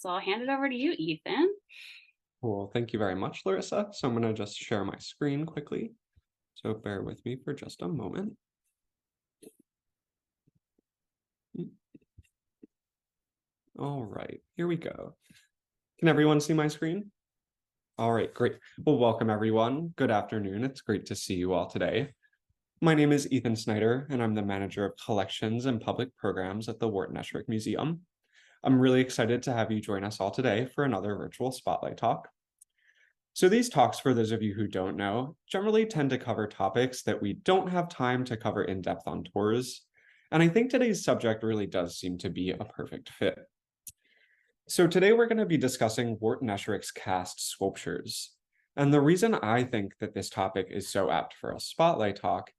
So I'll hand it over to you, Ethan. Cool. Thank you very much, Larissa. So I'm going to just share my screen quickly. So bear with me for just a moment. All right, here we go. Can everyone see my screen? All right, great. Well, welcome everyone. Good afternoon. It's great to see you all today. My name is Ethan Snyder, and I'm the manager of collections and public programs at the Wharton Esherick Museum. I'm really excited to have you join us all today for another virtual spotlight talk. So these talks, for those of you who don't know, generally tend to cover topics that we don't have time to cover in depth on tours. And I think today's subject really does seem to be a perfect fit. So today we're going to be discussing Wharton Esherick's cast sculptures. And the reason I think that this topic is so apt for a spotlight talk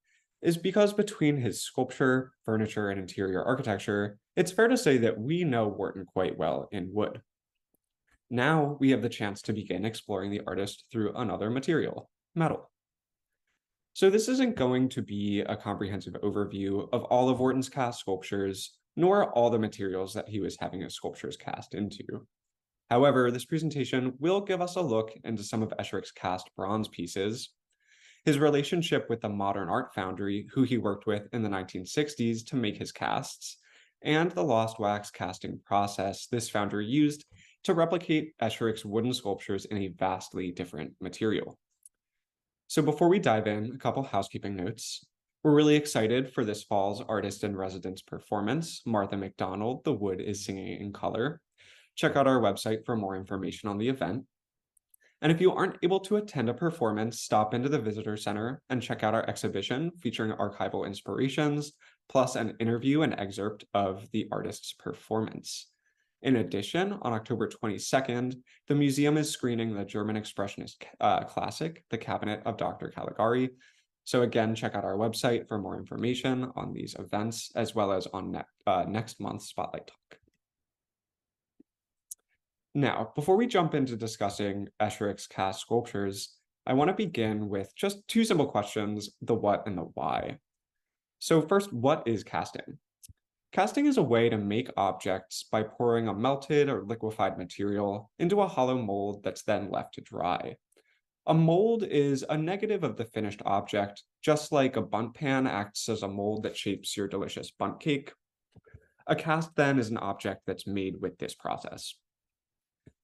is because between his sculpture, furniture, and interior architecture, it's fair to say that we know Wharton quite well in wood. Now we have the chance to begin exploring the artist through another material, metal. So this isn't going to be a comprehensive overview of all of Wharton's cast sculptures, nor all the materials that he was having his sculptures cast into. However, this presentation will give us a look into some of Esherick's cast bronze pieces, his relationship with the Modern Art Foundry, who he worked with in the 1960s to make his casts, and the lost wax casting process this foundry used to replicate Esherick's wooden sculptures in a vastly different material. So before we dive in, a couple housekeeping notes. We're really excited for this fall's Artist in Residence performance, Martha McDonald, The Wood is Singing in Color. Check out our website for more information on the event. And if you aren't able to attend a performance, stop into the Visitor Center and check out our exhibition featuring archival inspirations, plus an interview and excerpt of the artist's performance. In addition, on October 22nd, the museum is screening the German Expressionist classic, The Cabinet of Dr. Caligari. So again, check out our website for more information on these events, as well as on next month's Spotlight Talk. Now, before we jump into discussing Esherick's cast sculptures, I want to begin with just two simple questions, the what and the why. So first, what is casting? Casting is a way to make objects by pouring a melted or liquefied material into a hollow mold that's then left to dry. A mold is a negative of the finished object, just like a bundt pan acts as a mold that shapes your delicious bundt cake. A cast then is an object that's made with this process.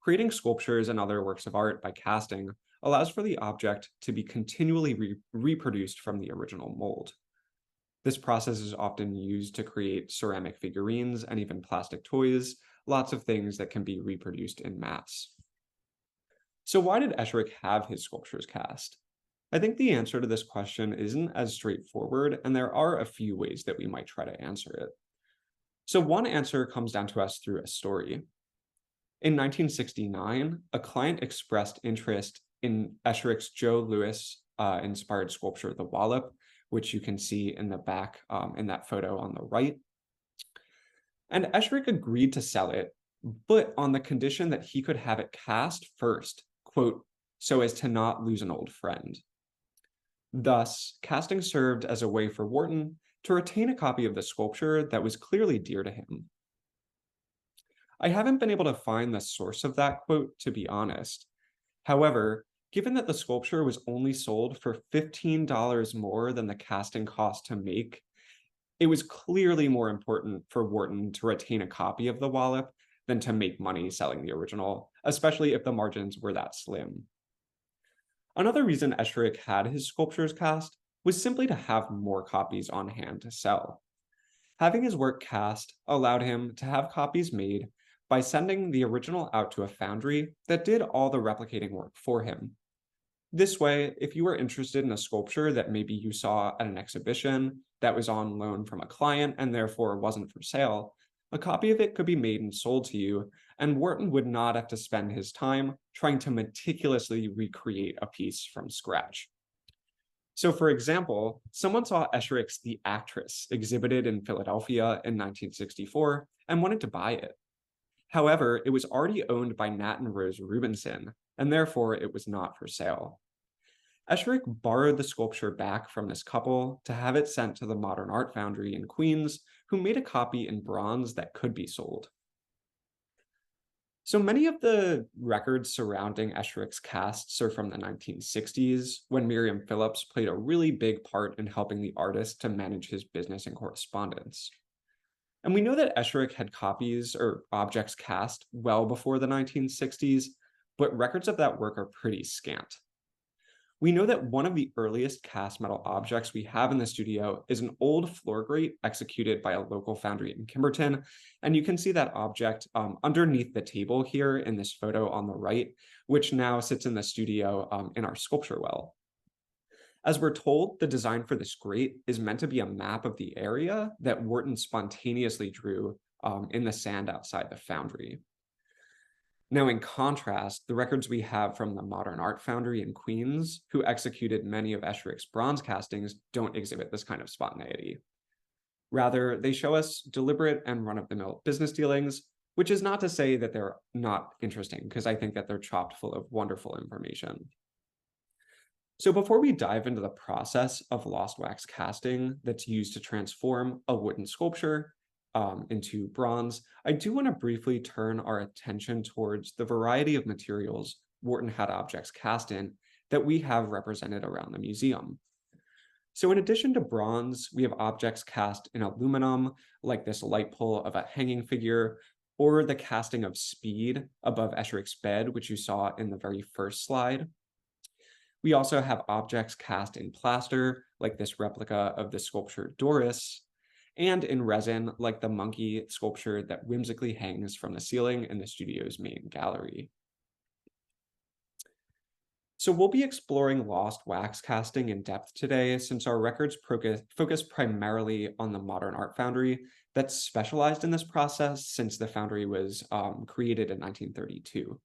Creating sculptures and other works of art by casting allows for the object to be continually reproduced from the original mold. This process is often used to create ceramic figurines and even plastic toys, lots of things that can be reproduced in mass. So why did Esherick have his sculptures cast? I think the answer to this question isn't as straightforward, and there are a few ways that we might try to answer it. So one answer comes down to us through a story. In 1969, a client expressed interest in Esherick's Joe Louis inspired sculpture, The Wallop, which you can see in the back in that photo on the right. And Esherick agreed to sell it, but on the condition that he could have it cast first, quote, so as to not lose an old friend. Thus, casting served as a way for Wharton to retain a copy of the sculpture that was clearly dear to him. I haven't been able to find the source of that quote, to be honest. However, given that the sculpture was only sold for $15 more than the casting cost to make, it was clearly more important for Wharton to retain a copy of the Wallop than to make money selling the original, especially if the margins were that slim. Another reason Esherick had his sculptures cast was simply to have more copies on hand to sell. Having his work cast allowed him to have copies made by sending the original out to a foundry that did all the replicating work for him. This way, if you were interested in a sculpture that maybe you saw at an exhibition that was on loan from a client and therefore wasn't for sale, a copy of it could be made and sold to you, and Wharton would not have to spend his time trying to meticulously recreate a piece from scratch. So for example, someone saw Esherick's The Actress exhibited in Philadelphia in 1964 and wanted to buy it. However, it was already owned by Nat and Rose Rubinson, and therefore it was not for sale. Esherick borrowed the sculpture back from this couple to have it sent to the Modern Art Foundry in Queens, who made a copy in bronze that could be sold. So many of the records surrounding Esherick's casts are from the 1960s, when Miriam Phillips played a really big part in helping the artist to manage his business and correspondence. And we know that Esherick had copies or objects cast well before the 1960s, but records of that work are pretty scant. We know that one of the earliest cast metal objects we have in the studio is an old floor grate executed by a local foundry in Kimberton. And you can see that object underneath the table here in this photo on the right, which now sits in the studio in our sculpture well. As we're told, the design for this grate is meant to be a map of the area that Wharton spontaneously drew in the sand outside the foundry. Now, in contrast, the records we have from the Modern Art Foundry in Queens, who executed many of Esherick's bronze castings, don't exhibit this kind of spontaneity. Rather, they show us deliberate and run-of-the-mill business dealings, which is not to say that they're not interesting, because I think that they're chock full of wonderful information. So before we dive into the process of lost wax casting that's used to transform a wooden sculpture, into bronze, I do want to briefly turn our attention towards the variety of materials Wharton had objects cast in that we have represented around the museum. So in addition to bronze, we have objects cast in aluminum, like this light pole of a hanging figure, or the casting of Speed above Esherick's bed, which you saw in the very first slide. We also have objects cast in plaster, like this replica of the sculpture Doris, and in resin, like the monkey sculpture that whimsically hangs from the ceiling in the studio's main gallery. So we'll be exploring lost wax casting in depth today, since our records focus primarily on the Modern Art Foundry that's specialized in this process since the foundry was created in 1932.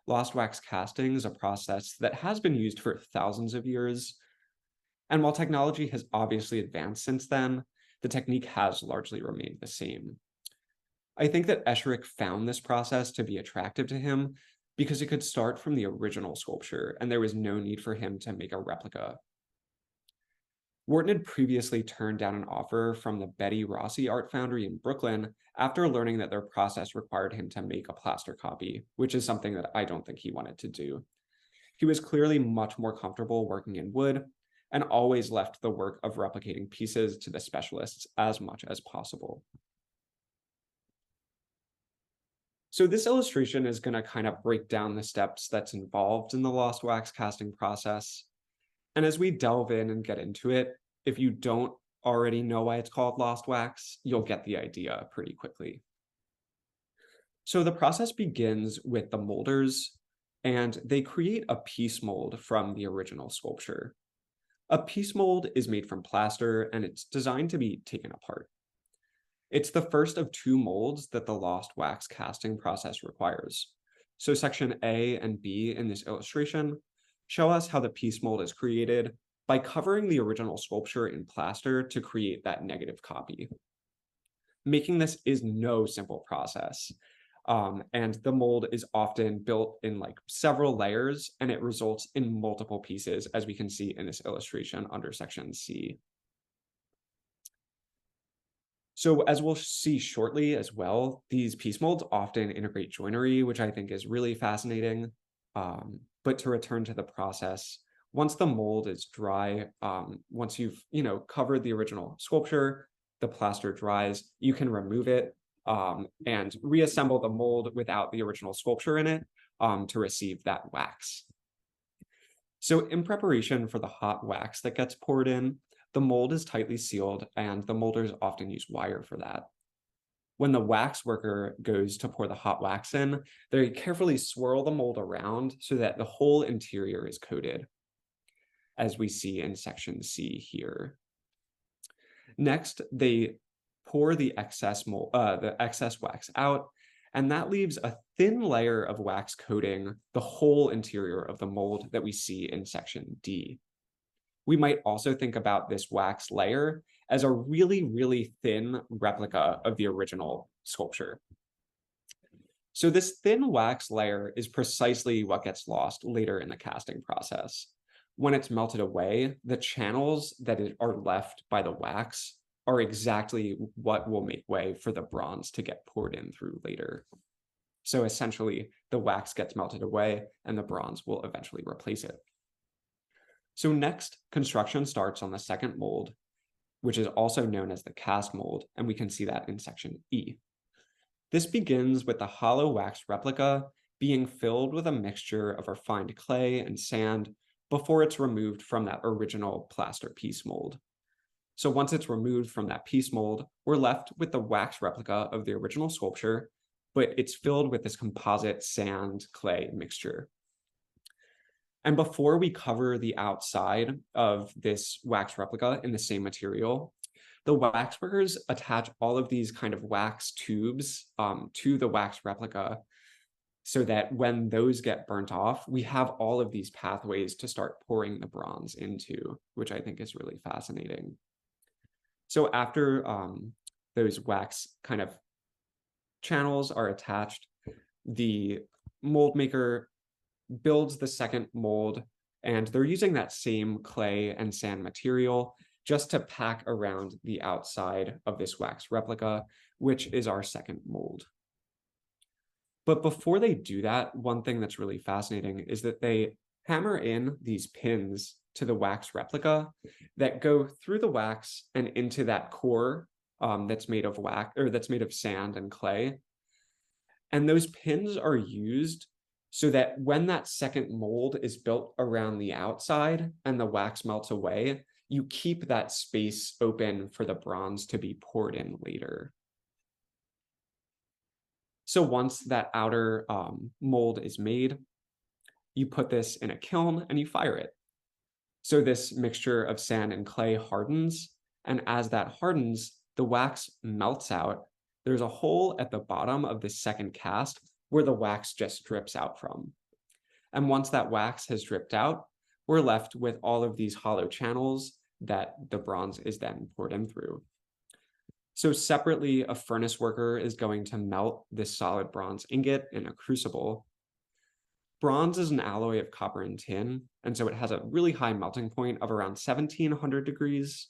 Lost wax casting is a process that has been used for thousands of years, and while technology has obviously advanced since then, the technique has largely remained the same. I think that Esherick found this process to be attractive to him because it could start from the original sculpture, and there was no need for him to make a replica. Wharton had previously turned down an offer from the Betty Rossi Art Foundry in Brooklyn after learning that their process required him to make a plaster copy, which is something that I don't think he wanted to do. He was clearly much more comfortable working in wood, and always left the work of replicating pieces to the specialists as much as possible. So this illustration is going to kind of break down the steps that's involved in the lost wax casting process. And as we delve in and get into it, if you don't already know why it's called lost wax, you'll get the idea pretty quickly. So the process begins with the molders, and they create a piece mold from the original sculpture. A piece mold is made from plaster, and it's designed to be taken apart. It's the first of two molds that the lost wax casting process requires. So section A and B in this illustration show us how the piece mold is created by covering the original sculpture in plaster to create that negative copy. Making this is no simple process. And the mold is often built in like several layers, and it results in multiple pieces, as we can see in this illustration under section C. So as we'll see shortly as well, these piece molds often integrate joinery, which I think is really fascinating. But to return to the process, once the mold is dry, once you've covered the original sculpture, the plaster dries, you can remove it and reassemble the mold without the original sculpture in it to receive that wax. So in preparation for the hot wax that gets poured in, the mold is tightly sealed, and the molders often use wire for that. When the wax worker goes to pour the hot wax in, they carefully swirl the mold around so that the whole interior is coated, as we see in section C here. Next, they pour the excess wax out, and that leaves a thin layer of wax coating the whole interior of the mold that we see in section D. We might also think about this wax layer as a really, really thin replica of the original sculpture. So this thin wax layer is precisely what gets lost later in the casting process. When it's melted away, the channels that are left by the wax are exactly what will make way for the bronze to get poured in through later. So essentially, the wax gets melted away and the bronze will eventually replace it. So next, construction starts on the second mold, which is also known as the cast mold, and we can see that in section E. This begins with the hollow wax replica being filled with a mixture of refined clay and sand before it's removed from that original plaster piece mold. So once it's removed from that piece mold, we're left with the wax replica of the original sculpture, but it's filled with this composite sand clay mixture. And before we cover the outside of this wax replica in the same material, the waxworkers attach all of these kind of wax tubes to the wax replica so that when those get burnt off, we have all of these pathways to start pouring the bronze into, which I think is really fascinating. So after those wax kind of channels are attached, the mold maker builds the second mold, and they're using that same clay and sand material just to pack around the outside of this wax replica, which is our second mold. But before they do that, one thing that's really fascinating is that they hammer in these pins to the wax replica that go through the wax and into that core that's made of wax, or that's made of sand and clay. And those pins are used so that when that second mold is built around the outside and the wax melts away, you keep that space open for the bronze to be poured in later. So once that outer mold is made, you put this in a kiln and you fire it. So this mixture of sand and clay hardens, and as that hardens, the wax melts out. There's a hole at the bottom of the second cast where the wax just drips out from. And once that wax has dripped out, we're left with all of these hollow channels that the bronze is then poured in through. So separately, a furnace worker is going to melt this solid bronze ingot in a crucible. Bronze is an alloy of copper and tin, and so it has a really high melting point of around 1700 degrees.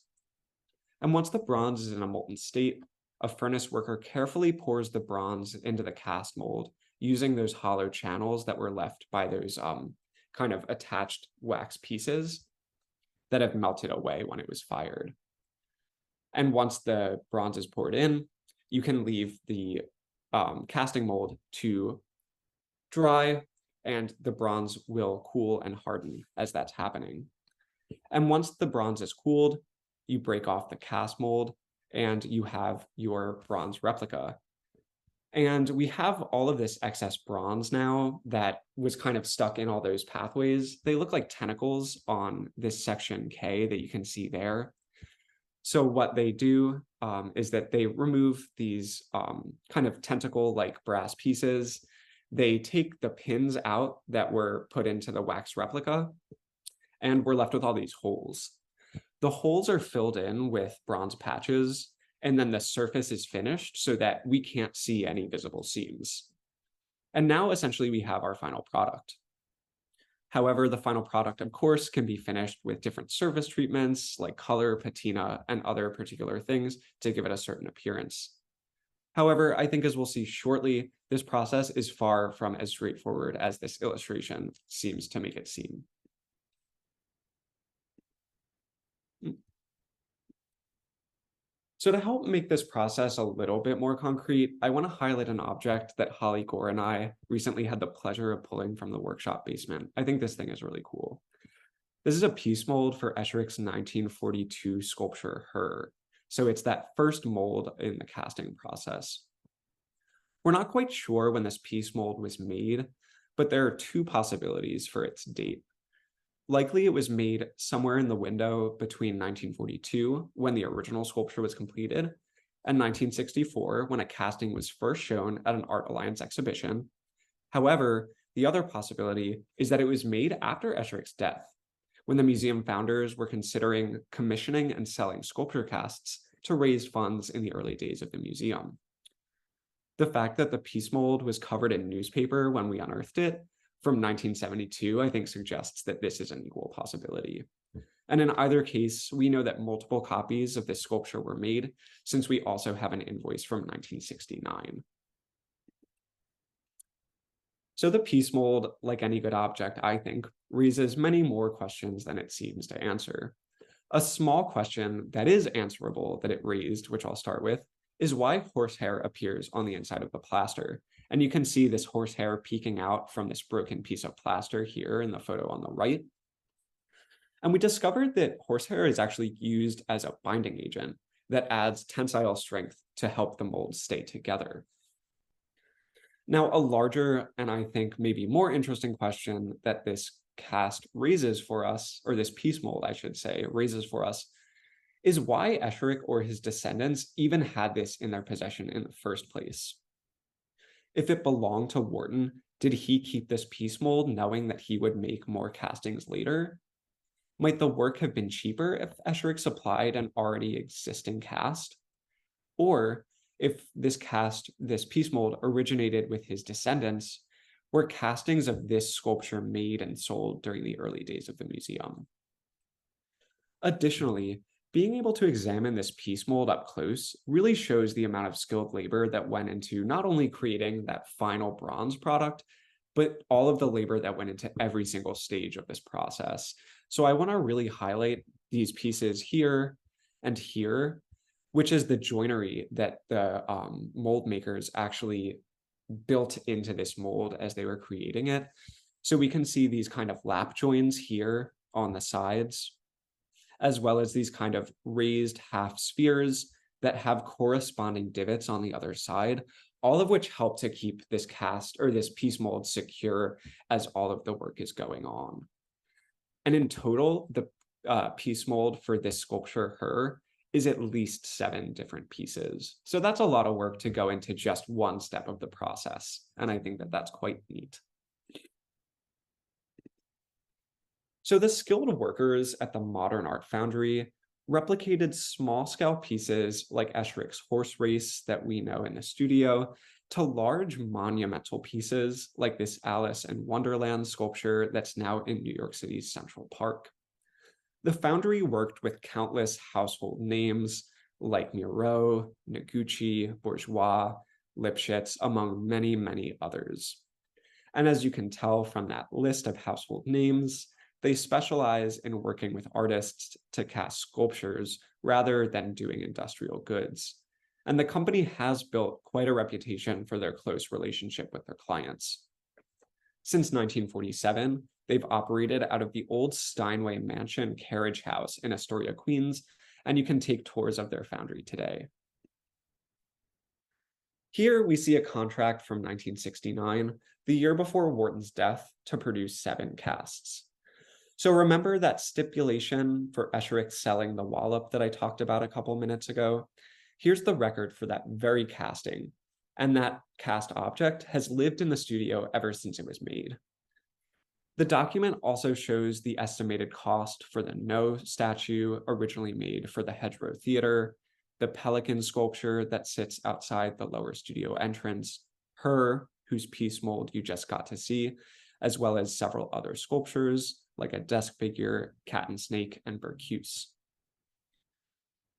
And once the bronze is in a molten state, a furnace worker carefully pours the bronze into the cast mold using those hollow channels that were left by those kind of attached wax pieces that have melted away when it was fired. And once the bronze is poured in, you can leave the casting mold to dry, and the bronze will cool and harden as that's happening. And once the bronze is cooled, you break off the cast mold and you have your bronze replica. And we have all of this excess bronze now that was kind of stuck in all those pathways. They look like tentacles on this section K that you can see there. So what they do is that they remove these kind of tentacle-like brass pieces. They take the pins out that were put into the wax replica, and we're left with all these holes. The holes are filled in with bronze patches, and then the surface is finished so that we can't see any visible seams. And now essentially we have our final product. However, the final product, of course, can be finished with different surface treatments like color, patina, and other particular things to give it a certain appearance. However, I think as we'll see shortly, this process is far from as straightforward as this illustration seems to make it seem. So to help make this process a little bit more concrete, I want to highlight an object that Holly Gore and I recently had the pleasure of pulling from the workshop basement. I think this thing is really cool. This is a piece mold for Esherick's 1942 sculpture, Her. So it's that first mold in the casting process. We're not quite sure when this piece mold was made, but there are two possibilities for its date. Likely it was made somewhere in the window between 1942, when the original sculpture was completed, and 1964, when a casting was first shown at an Art Alliance exhibition. However, the other possibility is that it was made after Esherick's death, when the museum founders were considering commissioning and selling sculpture casts to raise funds in the early days of the museum. The fact that the piece mold was covered in newspaper when we unearthed it from 1972, I think suggests that this is an equal possibility. And in either case, we know that multiple copies of this sculpture were made, since we also have an invoice from 1969. So the piece mold, like any good object, I think, raises many more questions than it seems to answer. A small question that is answerable that it raised, which I'll start with, is why horsehair appears on the inside of the plaster. And you can see this horsehair peeking out from this broken piece of plaster here in the photo on the right. And we discovered that horsehair is actually used as a binding agent that adds tensile strength to help the molds stay together. Now, a larger and I think maybe more interesting question that this cast raises for us, or this piece mold, I should say, raises for us, is why Esherick or his descendants even had this in their possession in the first place. If it belonged to Wharton, did he keep this piece mold knowing that he would make more castings later? Might the work have been cheaper if Esherick supplied an already existing cast? Or if this piece mold originated with his descendants, were castings of this sculpture made and sold during the early days of the museum? Additionally, being able to examine this piece mold up close really shows the amount of skilled labor that went into not only creating that final bronze product, but all of the labor that went into every single stage of this process. So I want to really highlight these pieces here and here, which is the joinery that the mold makers actually built into this mold as they were creating it. So we can see these kind of lap joins here on the sides, as well as these kind of raised half spheres that have corresponding divots on the other side, all of which help to keep this cast or this piece mold secure as all of the work is going on. And in total, the piece mold for this sculpture, her, is at least 7 different pieces. So that's a lot of work to go into just one step of the process. And I think that that's quite neat. So the skilled workers at the Modern Art Foundry replicated small-scale pieces like Esherick's horse race that we know in the studio to large monumental pieces like this Alice in Wonderland sculpture that's now in New York City's Central Park. The foundry worked with countless household names like Miro, Noguchi, Bourgeois, Lipschitz, among many, many others. And as you can tell from that list of household names, they specialize in working with artists to cast sculptures rather than doing industrial goods. And the company has built quite a reputation for their close relationship with their clients. Since 1947, they've operated out of the old Steinway Mansion carriage house in Astoria, Queens, and you can take tours of their foundry today. Here we see a contract from 1969, the year before Wharton's death, to produce 7 casts. So remember that stipulation for Esherick selling the wallop that I talked about a couple minutes ago? Here's the record for that very casting, and that cast object has lived in the studio ever since it was made. The document also shows the estimated cost for the No statue originally made for the Hedgerow Theater, the pelican sculpture that sits outside the lower studio entrance, her, whose piece mold you just got to see, as well as several other sculptures like a desk figure, cat and snake, and Bercuse.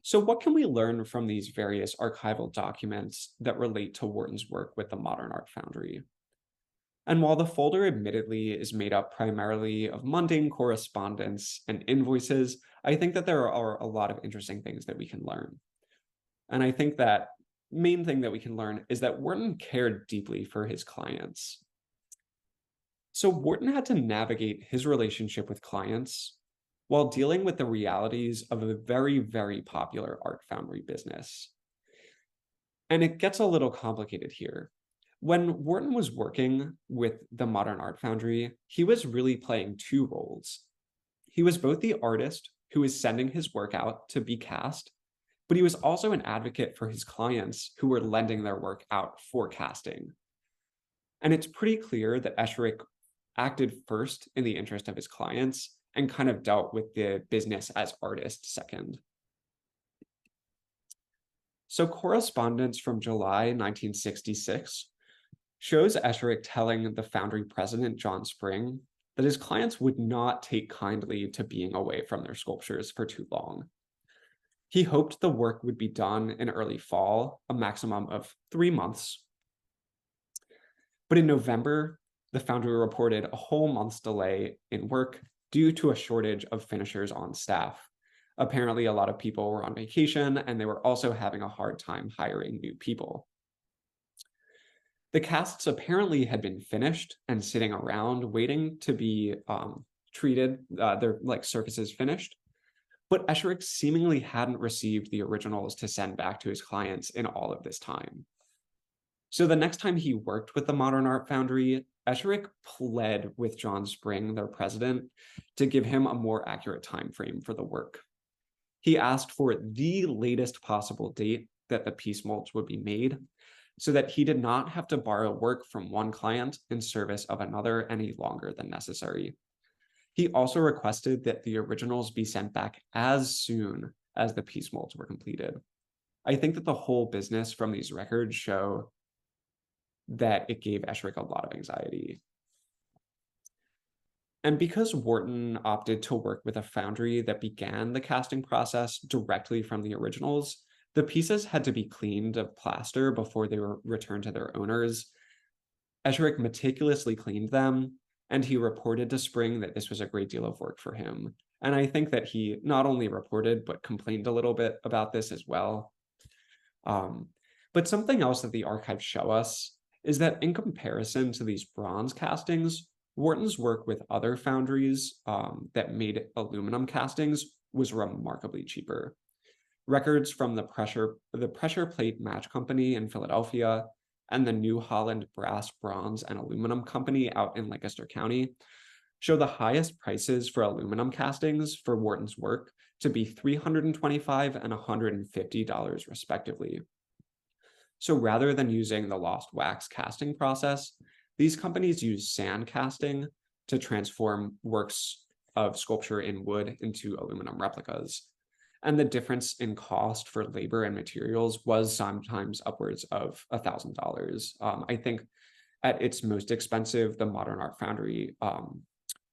So what can we learn from these various archival documents that relate to Wharton's work with the Modern Art Foundry? And while the folder admittedly is made up primarily of mundane correspondence and invoices, I think that there are a lot of interesting things that we can learn. And I think that main thing that we can learn is that Wharton cared deeply for his clients. So Wharton had to navigate his relationship with clients while dealing with the realities of a very, very popular art foundry business. And it gets a little complicated here. When Wharton was working with the Modern Art Foundry, he was really playing 2 roles. He was both the artist who was sending his work out to be cast, but he was also an advocate for his clients who were lending their work out for casting. And it's pretty clear that Esherick acted first in the interest of his clients and kind of dealt with the business as artist second. So correspondence from July 1966 shows Esherick telling the foundry president, John Spring, that his clients would not take kindly to being away from their sculptures for too long. He hoped the work would be done in early fall, a maximum of 3 months. But in November, The foundry reported a whole month's delay in work due to a shortage of finishers on staff. Apparently, a lot of people were on vacation, and they were also having a hard time hiring new people. The casts apparently had been finished and sitting around waiting to be treated, their surfaces finished, but Esherick seemingly hadn't received the originals to send back to his clients in all of this time. So the next time he worked with the Modern Art Foundry, Esherick pled with John Spring, their president, to give him a more accurate time frame for the work. He asked for the latest possible date that the piece molds would be made, so that he did not have to borrow work from one client in service of another any longer than necessary. He also requested that the originals be sent back as soon as the piece molds were completed. I think that the whole business from these records show that it gave Esherick a lot of anxiety. And because Wharton opted to work with a foundry that began the casting process directly from the originals, the pieces had to be cleaned of plaster before they were returned to their owners. Esherick meticulously cleaned them, and he reported to Spring that this was a great deal of work for him. And I think that he not only reported, but complained a little bit about this as well. But something else that the archives show us is that in comparison to these bronze castings, Wharton's work with other foundries that made aluminum castings was remarkably cheaper. Records from the Pressure Plate Match Company in Philadelphia and the New Holland Brass, Bronze, and Aluminum Company out in Lancaster County show the highest prices for aluminum castings for Wharton's work to be $325 and $150 respectively. So rather than using the lost wax casting process, these companies use sand casting to transform works of sculpture in wood into aluminum replicas. And the difference in cost for labor and materials was sometimes upwards of $1,000. I think at its most expensive, the Modern Art Foundry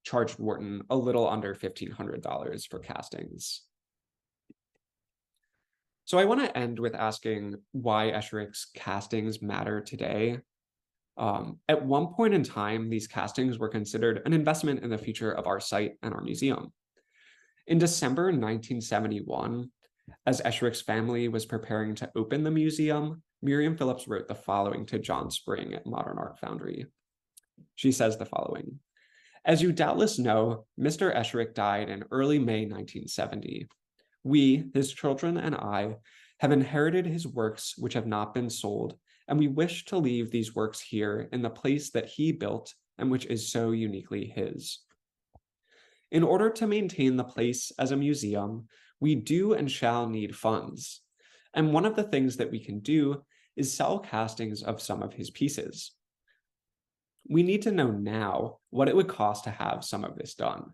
charged Wharton a little under $1,500 for castings. So I want to end with asking why Esherick's castings matter today. At one point in time, these castings were considered an investment in the future of our site and our museum. In December 1971, as Esherick's family was preparing to open the museum, Miriam Phillips wrote the following to John Spring at Modern Art Foundry. She says the following: "As you doubtless know, Mr. Esherick died in early May 1970. We, his children and I, have inherited his works which have not been sold, and we wish to leave these works here in the place that he built and which is so uniquely his. In order to maintain the place as a museum, we do and shall need funds. And one of the things that we can do is sell castings of some of his pieces. We need to know now what it would cost to have some of this done.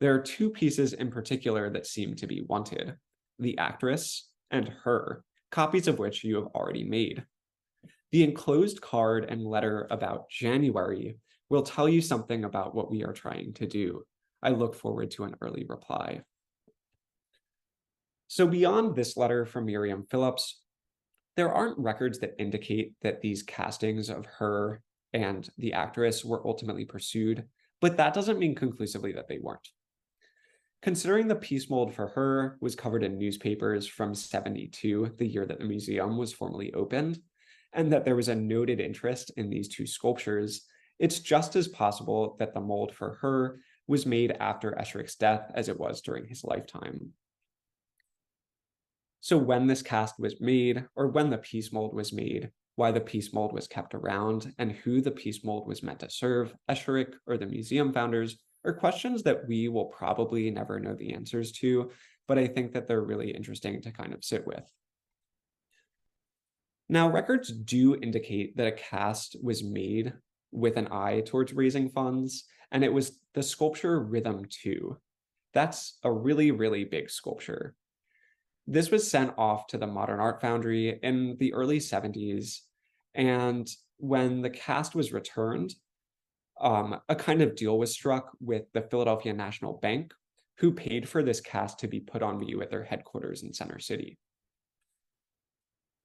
There are two pieces in particular that seem to be wanted: the actress and her, copies of which you have already made. The enclosed card and letter about January will tell you something about what we are trying to do. I look forward to an early reply." So beyond this letter from Miriam Phillips, there aren't records that indicate that these castings of her and the actress were ultimately pursued, but that doesn't mean conclusively that they weren't. Considering the piece mold for her was covered in newspapers from '72, the year that the museum was formally opened, and that there was a noted interest in these two sculptures, it's just as possible that the mold for her was made after Esherick's death as it was during his lifetime. So when this cast was made, or when the piece mold was made, why the piece mold was kept around, and who the piece mold was meant to serve, Esherick or the museum founders, are questions that we will probably never know the answers to, but I think that they're really interesting to kind of sit with. Now, records do indicate that a cast was made with an eye towards raising funds, and it was the sculpture Rhythm 2. That's a really, really big sculpture. This was sent off to the Modern Art Foundry in the early 70s, and when the cast was returned, a kind of deal was struck with the Philadelphia National Bank, who paid for this cast to be put on view at their headquarters in Center City.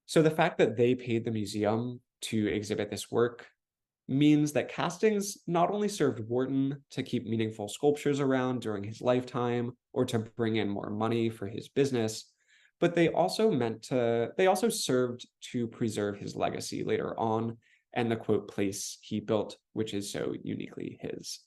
So the fact that they paid the museum to exhibit this work means that castings not only served Wharton to keep meaningful sculptures around during his lifetime or to bring in more money for his business, but they also served to preserve his legacy later on and the quote place he built, which is so uniquely his.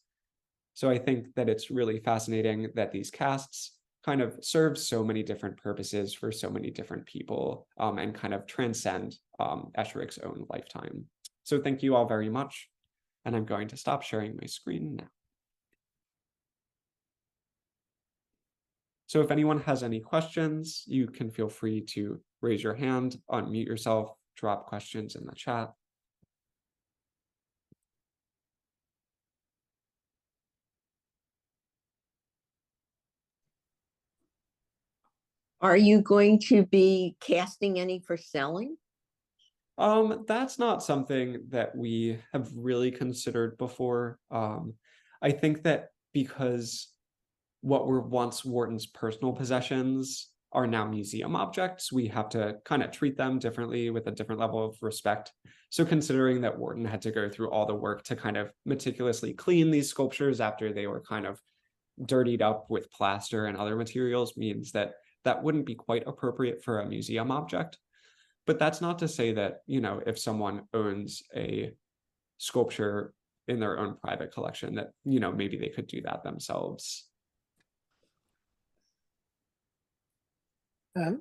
So I think that it's really fascinating that these casts kind of serve so many different purposes for so many different people, and kind of transcend Esherick's own lifetime. So thank you all very much, and I'm going to stop sharing my screen now. So if anyone has any questions, you can feel free to raise your hand, unmute yourself, drop questions in the chat. Are you going to be casting any for selling? That's not something that we have really considered before. I think that because what were once Wharton's personal possessions are now museum objects, we have to kind of treat them differently with a different level of respect. So considering that Wharton had to go through all the work to kind of meticulously clean these sculptures after they were kind of dirtied up with plaster and other materials means that that wouldn't be quite appropriate for a museum object. But that's not to say that, if someone owns a sculpture in their own private collection, that, maybe they could do that themselves.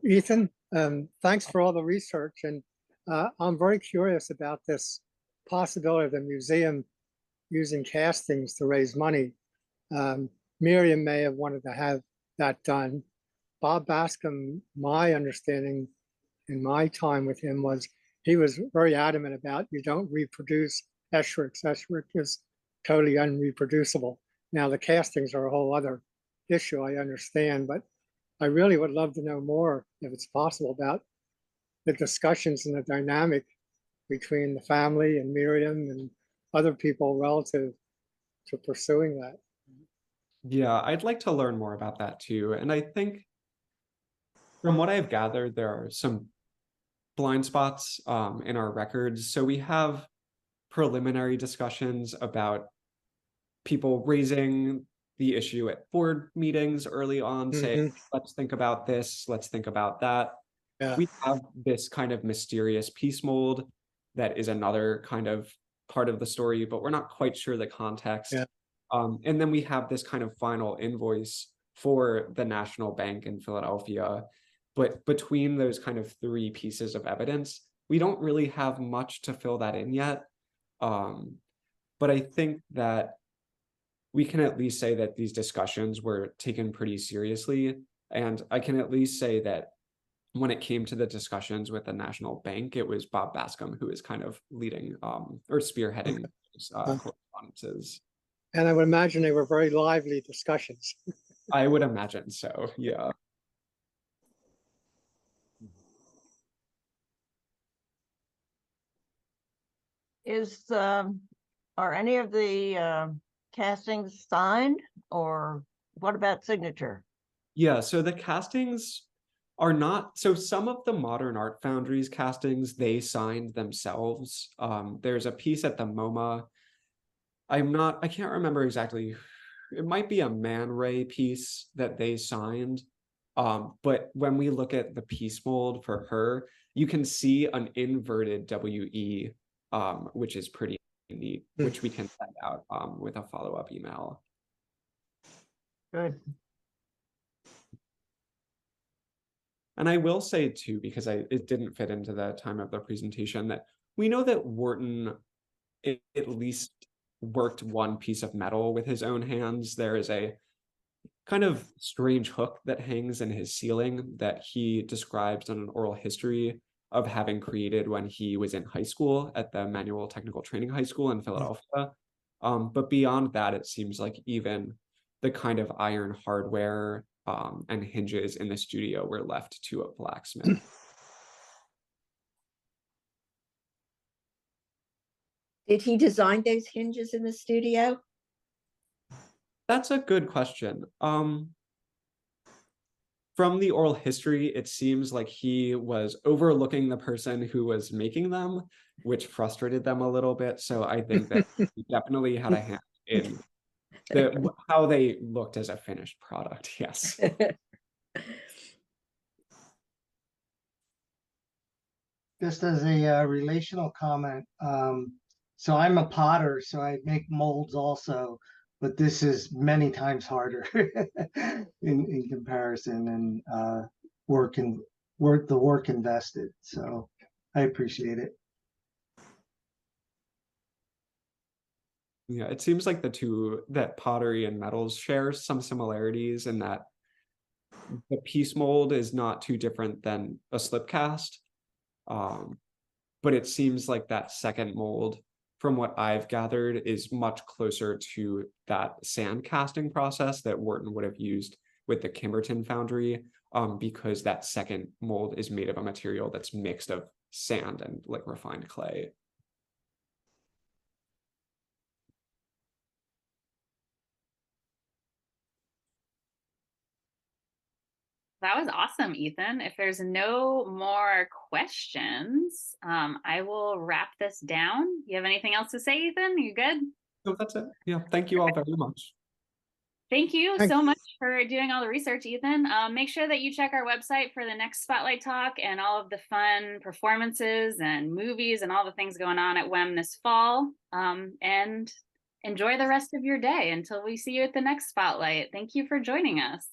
Ethan, thanks for all the research. And I'm very curious about this possibility of the museum using castings to raise money. Miriam may have wanted to have that done. Bob Bascom, my understanding in my time with him was he was very adamant about you don't reproduce Esherick's. Esherick is totally unreproducible. Now the castings are a whole other issue, I understand, but I really would love to know more, if it's possible, about the discussions and the dynamic between the family and Miriam and other people relative to pursuing that. Yeah, I'd like to learn more about that too. And I think from what I've gathered, there are some blind spots in our records. So we have preliminary discussions about people raising the issue at board meetings early on, saying, let's think about this, let's think about that. Yeah. We have this kind of mysterious piece mold that is another kind of part of the story, but we're not quite sure the context. Yeah. And then we have this kind of final invoice for the National Bank in Philadelphia. But between those kind of three pieces of evidence, we don't really have much to fill that in yet. But I think that we can at least say that these discussions were taken pretty seriously. And I can at least say that when it came to the discussions with the National Bank, it was Bob Bascom who is kind of leading or spearheading correspondences. And I would imagine they were very lively discussions. I would imagine so, yeah. Are any of the castings signed, or what about signature? Yeah, so the castings are not, so some of the Modern Art Foundry's castings, they signed themselves. There's a piece at the MoMA. I can't remember exactly. It might be a Man Ray piece that they signed. But when we look at the piece mold for her, you can see an inverted WE, which is pretty neat, which we can send out with a follow-up email. Good. And I will say too, because it didn't fit into the time of the presentation, that we know that Wharton at least worked one piece of metal with his own hands. There is a kind of strange hook that hangs in his ceiling that he describes in an oral history of having created when he was in high school at the Manual Technical Training High School in Philadelphia. But beyond that, it seems like even the kind of iron hardware and hinges in the studio were left to a blacksmith. Did he design those hinges in the studio? That's a good question. from the oral history, it seems like he was overlooking the person who was making them, which frustrated them a little bit. So I think that he definitely had a hand in how they looked as a finished product. Yes. Just as a relational comment, so I'm a potter, so I make molds also, but this is many times harder in comparison, and the work invested. So I appreciate it. Yeah, it seems like that pottery and metals share some similarities in that the piece mold is not too different than a slip cast. But it seems like that second mold, from what I've gathered, is much closer to that sand casting process that Wharton would have used with the Kimberton foundry, because that second mold is made of a material that's mixed of sand and like refined clay. That was awesome, Ethan. If there's no more questions, I will wrap this down. You have anything else to say, Ethan? You good? So that's it. Yeah, thank you all very much. Thank you Thanks. so much for doing all the research, Ethan. Make sure that you check our website for the next Spotlight Talk and all of the fun performances and movies and all the things going on at WEM this fall. And enjoy the rest of your day until we see you at the next Spotlight. Thank you for joining us.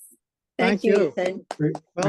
Thank Thank you. you, Ethan. Great. Well